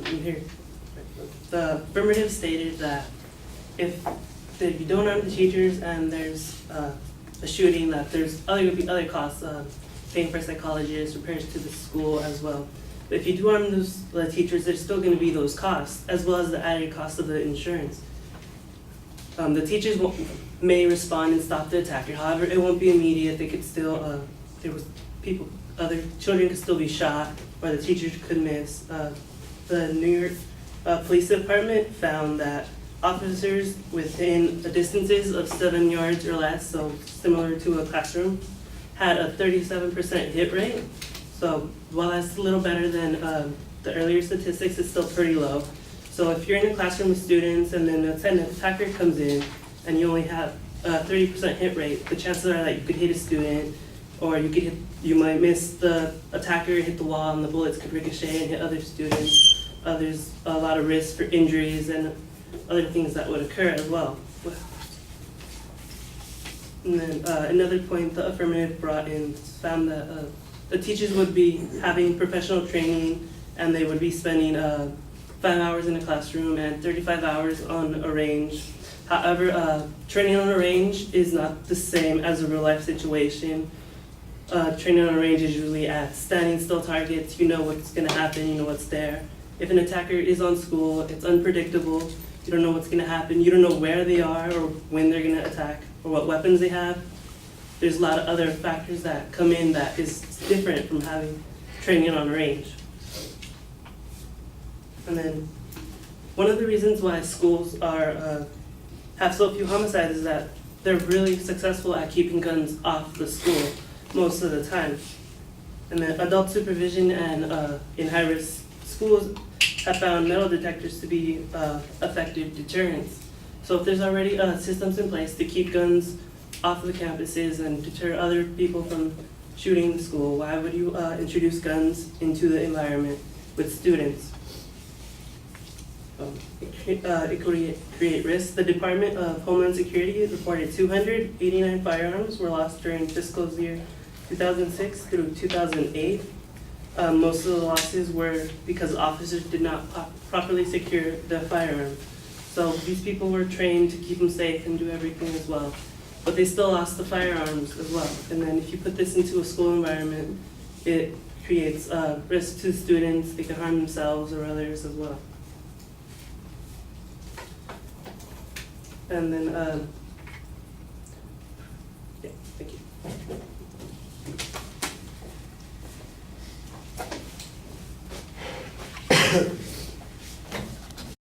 here, the affirmative stated that if you don't arm the teachers and there's a shooting, that there's going to be other costs, paying for psychologists, repairs to the school as well. But if you do arm the teachers, there's still going to be those costs, as well as the added cost of the insurance. The teachers may respond and stop the attacker. However, it won't be immediate. They could still, other children could still be shot, or the teachers could miss. The New York Police Department found that officers within distances of 7 yards or less, so similar to a classroom, had a 37% hit rate. So while that's a little better than the earlier statistics, it's still pretty low. So if you're in a classroom with students and then an attacker comes in and you only have a 30% hit rate, the chances are that you could hit a student, or you might miss the attacker, hit the wall, and the bullets could ricochet and hit other students. There's a lot of risk for injuries and other things that would occur as well. And then another point the affirmative brought in found that the teachers would be having professional training, and they would be spending 5 hours in a classroom and 35 hours on a range. However, training on a range is not the same as a real life situation. Training on a range is usually at standing still targets. You know what's going to happen, you know what's there. If an attacker is on school, it's unpredictable. You don't know what's going to happen. You don't know where they are or when they're going to attack or what weapons they have. There's a lot of other factors that come in that is different from having training on a range. And then one of the reasons why schools are have so few homicides is that they're really successful at keeping guns off the school most of the time. And then adult supervision and in high-risk schools have found metal detectors to be effective deterrents. So if there's already systems in place to keep guns off of the campuses and deter other people from shooting the school, why would you introduce guns into the environment with students? It could create risk. The Department of Homeland Security reported 289 firearms were lost during fiscal year 2006 through 2008. Most of the losses were because officers did not properly secure the firearm. So these people were trained to keep them safe and do everything as well. But they still lost the firearms as well. And then if you put this into a school environment, it creates risk to students. They can harm themselves or others as well. And then, yeah, thank you.